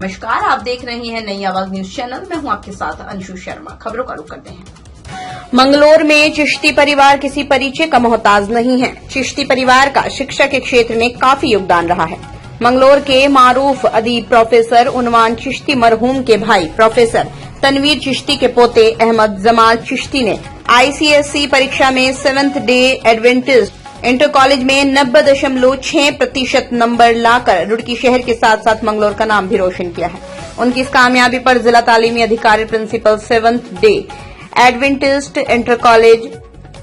नमस्कार, आप देख रहे हैं नई आवाज न्यूज चैनल। मैं हूं आपके साथ अंशु शर्मा। खबरों का रुख करते हैं। मंगलौर में चिश्ती परिवार किसी परिचय का मोहताज नहीं है। चिश्ती परिवार का शिक्षा के क्षेत्र में काफी योगदान रहा है। मंगलौर के मारूफ अदीब प्रोफेसर उनवान चिश्ती मरहूम के भाई प्रोफेसर तनवीर चिश्ती के पोते अहमद जमाल चिश्ती ने ICSE परीक्षा में 7th day Adventist inter college में 90.6% नंबर लाकर रुड़की शहर के साथ साथ मंगलौर का नाम भी रोशन किया है। उनकी इस कामयाबी पर जिला तालीमी अधिकारी principal 7th day Adventist inter college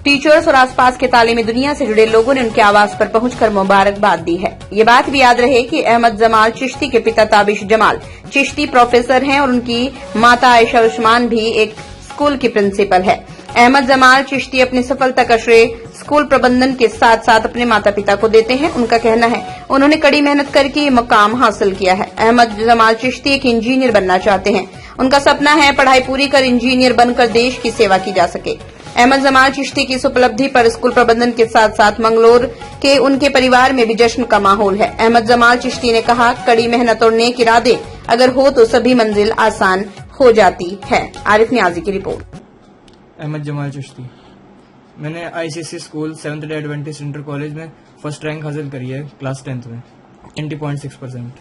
teachers और आसपास के तालीमी दुनिया से जुड़े लोगों ने उनके आवास पर पहुंचकर मुबारकबाद दी है। ये बात भी याद रहे कि अहमद जमाल चिश्ती के पिता ताबिश जमाल चिश्ती प्रोफेसर हैं और उनकी माता आयशा उस्मान भी एक स्कूल की प्रिंसिपल है। अहमद जमाल चिश्ती अपनी सफलता का श्रेय स्कूल प्रबंधन के साथ साथ अपने माता पिता को देते हैं। उनका कहना है उन्होंने कड़ी मेहनत करके ये मकाम हासिल किया है। अहमद जमाल चिश्ती एक इंजीनियर बनना चाहते हैं। उनका सपना है पढ़ाई पूरी कर इंजीनियर बनकर देश की सेवा की जा सके। अहमद जमाल चिश्ती की इस उपलब्धि पर स्कूल प्रबंधन के साथ साथ मंगलौर के उनके परिवार में भी जश्न का माहौल है। अहमद जमाल चिश्ती ने कहा, कड़ी मेहनत और नेक इरादे अगर हो तो सभी मंजिल आसान हो जाती है। आरिफ नियाजी की रिपोर्ट। अहमद जमाल चिश्ती। मैंने ICSE school 7th day Adventist inter college में फर्स्ट रैंक हासिल करी है क्लास 10th में 90.6%।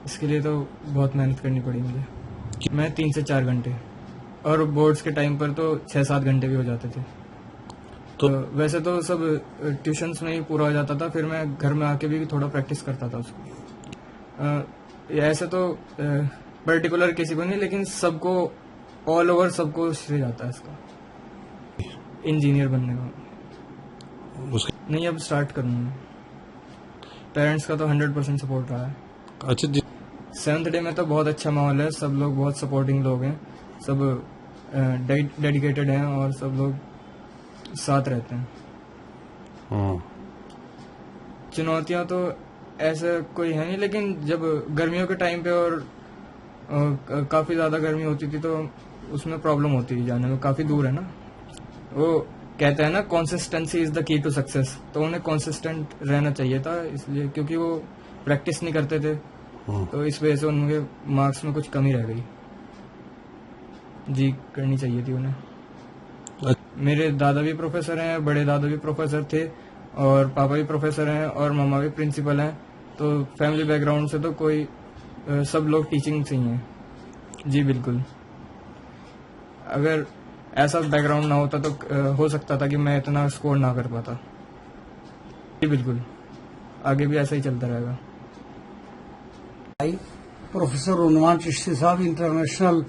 इसके लिए तो बहुत मेहनत करनी पड़ी मुझे। मैं 3 से 4 घंटे और बोर्ड्स के टाइम पर तो 6-7 घंटे भी हो जाते थे। तो वैसे तो सब ट्यूशन्स में ही पूरा हो जाता था, फिर मैं घर में आके भी थोड़ा प्रैक्टिस करता था उसको। ऐसे तो पर्टिकुलर किसी को नहीं, लेकिन सबको ऑल ओवर सबको श्रेय जाता है इसका, इंजीनियर बनने का। नहीं, अब स्टार्ट करूंगा। पेरेंट्स का तो 100% सपोर्ट रहा है। अच्छा जी। 7th डे में तो बहुत अच्छा माहौल है, सब लोग बहुत सपोर्टिंग लोग हैं, सब डेडिकेटेड हैं और सब लोग साथ रहते हैं। चुनौतियां तो ऐसे कोई है नहीं, लेकिन जब गर्मियों के टाइम पे और काफी ज्यादा गर्मी होती थी तो उसमें प्रॉब्लम होती थी जाने में, काफी दूर है ना। वो कहते हैं ना, consistency is the key to success. तो उन्हें कंसिस्टेंट रहना चाहिए था, इसलिए क्योंकि वो प्रैक्टिस नहीं करते थे, तो इस वजह से उनके मार्क्स में कुछ कमी रह गई। जी करनी चाहिए थी उन्हें। मेरे दादा भी प्रोफेसर हैं, बड़े दादा भी प्रोफेसर थे और पापा भी प्रोफेसर हैं और मामा भी प्रिंसिपल हैं। तो फैमिली बैकग्राउंड से तो कोई सब लोग टीचिंग से ही हैं। जी बिल्कुल। अगर ऐसा बैकग्राउंड ना होता तो हो सकता था कि मैं इतना स्कोर ना कर पाता। जी बिल्कुल, आगे भी ऐसा ही चलता रहेगा। प्रोफेसर उनवान चिश्ती साहब इंटरनेशनल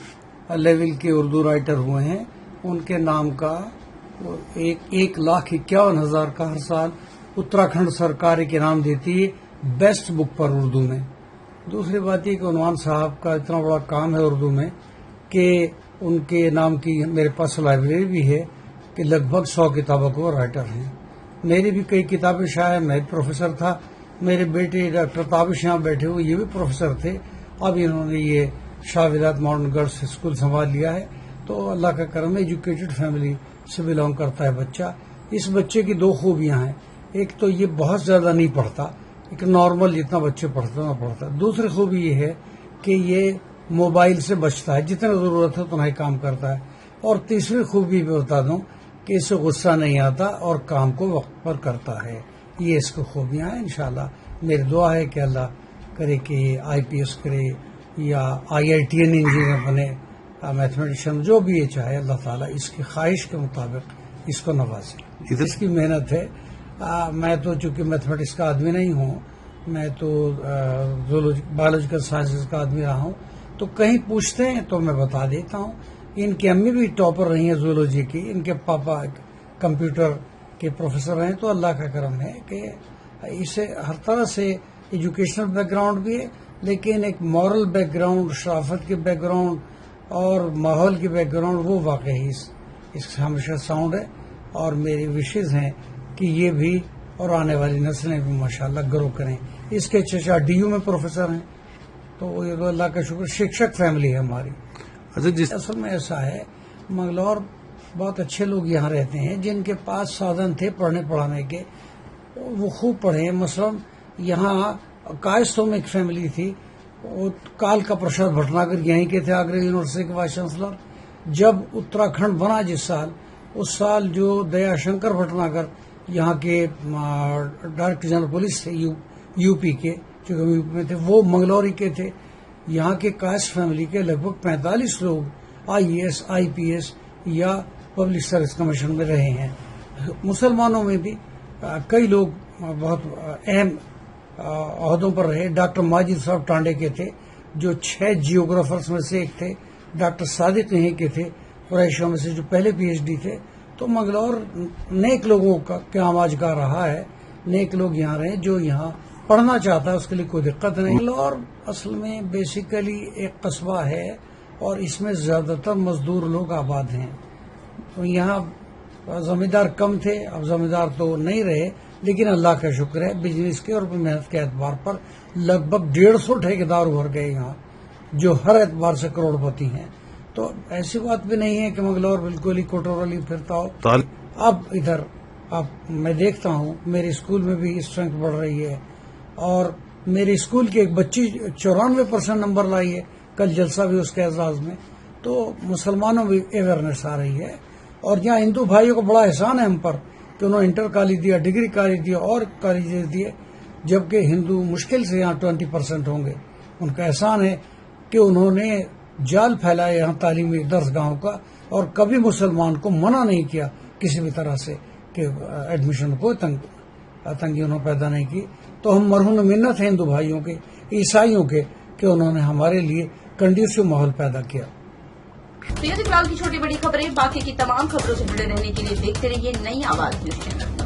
लेवल के उर्दू राइटर हुए हैं। उनके नाम का 1,51,000 का हर साल उत्तराखंड सरकार एक इनाम देती है बेस्ट बुक पर उर्दू में। दूसरी बात ये कि उनवान साहब का इतना बड़ा काम है उर्दू में कि उनके नाम की मेरे पास लाइब्रेरी भी है कि लगभग 100 किताबों को राइटर हैं। मेरी भी कई किताबें शायद, मैं प्रोफेसर था, मेरे बेटे डॉक्टर ताबिश यहाँ बैठे हुए ये भी प्रोफेसर थे। अब इन्होंने ये शाह विलायत मॉडर्न गर्ल्स स्कूल संभाल लिया है। तो अल्लाह का करम, एजुकेटेड फैमिली से बिलोंग करता है बच्चा। इस बच्चे की 2 खूबियां हैं। एक तो ये बहुत ज्यादा नहीं पढ़ता, एक नॉर्मल जितना बच्चे पढ़ते ना पढ़ता। दूसरी खूबी ये है कि ये मोबाइल से बचता है, जितना जरूरत है उतना ही काम करता है। और तीसरी खूबी भी बता दूं कि इसे गुस्सा नहीं आता और काम को वक्त पर करता है। ये इसकी खूबियां हैं। इंशाल्लाह मेरी दुआ है कि अल्लाह करे कि IPS करे या IITN इंजीनियर बने, मैथमेटिशियन, जो भी ये चाहे, अल्लाह ताला इसकी ख्वाहिश के मुताबिक इसको नवाजे। इसकी मेहनत है। मैं तो चूंकि मैथमेटिक्स का आदमी नहीं हूँ, मैं तो बायोलॉजिकल साइंसेज का आदमी रहा हूँ, तो कहीं पूछते हैं तो मैं बता देता हूँ। इनकी अम्मी भी टॉपर रही है जूलॉजी की, इनके पापा कंप्यूटर के प्रोफेसर हैं। तो अल्लाह का करम है कि इसे हर तरह से एजुकेशनल बैकग्राउंड भी है, लेकिन एक मॉरल बैकग्राउंड, शराफत के बैकग्राउंड और माहौल की बैकग्राउंड वो वाकई इससे हमेशा साउंड है। और मेरी विशेष हैं कि ये भी और आने वाली नस्लें भी माशाल्लाह ग्रो करें। इसके चचा DU में प्रोफेसर हैं, तो ये तो अल्लाह का शुक्र, शिक्षक फैमिली है हमारी। अच्छा, असल में ऐसा है, मंगलौर बहुत अच्छे लोग यहाँ रहते हैं जिनके पास साधन थे पढ़ने पढ़ाने के, वो खूब पढ़े। मसलन यहाँ कायस्थों में एक फैमिली थी, वो काल का प्रसाद भटनागर यहीं के थे, आगरा यूनिवर्सिटी के वाइस चांसलर। जब उत्तराखंड बना जिस साल, उस साल जो दयाशंकर भटनागर यहाँ के डायरेक्टर जनरल पुलिस थे यूपी के, जो यूपी में थे, वो मंगलौरी के थे। यहाँ के कास्ट फैमिली के लगभग 45 लोग आईएएस, आईपीएस या पब्लिक सर्विस कमीशन में रहे हैं। मुसलमानों में भी कई लोग बहुत अहम ओहदों पर रहे। डॉक्टर माजिद साहब टांडे के थे, जो 6 जियोग्राफर्स में से एक थे। डॉक्टर सादिक यहीं के थे, कुरैशियों में से जो पहले पीएचडी थे। तो मंगलौर नेक लोगों का क्या आमाजगाह रहा है, नेक लोग यहाँ रहे। जो यहाँ पढ़ना चाहता है उसके लिए कोई दिक्कत नहीं। मंगलौर असल में बेसिकली एक कस्बा है और इसमें ज्यादातर मजदूर लोग आबाद हैं। तो यहाँ जमींदार कम थे, अब जमींदार तो नहीं रहे, लेकिन अल्लाह का शुक्र है बिजनेस के और मेहनत के एतबार पर लगभग 150 ठेकेदार उभर गए यहाँ, जो हर एतबार से करोड़पति हैं। तो ऐसी बात भी नहीं है कि मंगलौर बिल्कुल ही कोटोरली फिरता हो। अब इधर अब मैं देखता हूँ मेरे स्कूल में भी स्ट्रेंथ बढ़ रही है, और मेरे स्कूल की एक बच्ची 94% नंबर लाई है, कल जलसा भी उसके एजाज में। तो मुसलमानों में अवेयरनेस आ रही है, और यहाँ हिंदू भाइयों को बड़ा एहसान है हम पर कि उन्होंने इंटर कॉलेज दिया, डिग्री कॉलेज दिया और कॉलेजेस दिए, जबकि हिंदू मुश्किल से यहाँ 20% होंगे। उनका एहसान है कि उन्होंने जाल फैलाया यहाँ तालीमी दर्सगाहों का, और कभी मुसलमान को मना नहीं किया किसी भी तरह से कि एडमिशन को तंगी उन्होंने पैदा नहीं की। तो हम मरहून मिन्नत हैं हिंदू भाइयों के, ईसाइयों के, कि उन्होंने हमारे लिए कंडीसिव माहौल पैदा किया। तो ये फिलहाल की छोटी बड़ी खबरें। बाकी की तमाम खबरों से जुड़े रहने के लिए देखते रहिए नई आवाज न्यूज चैनल।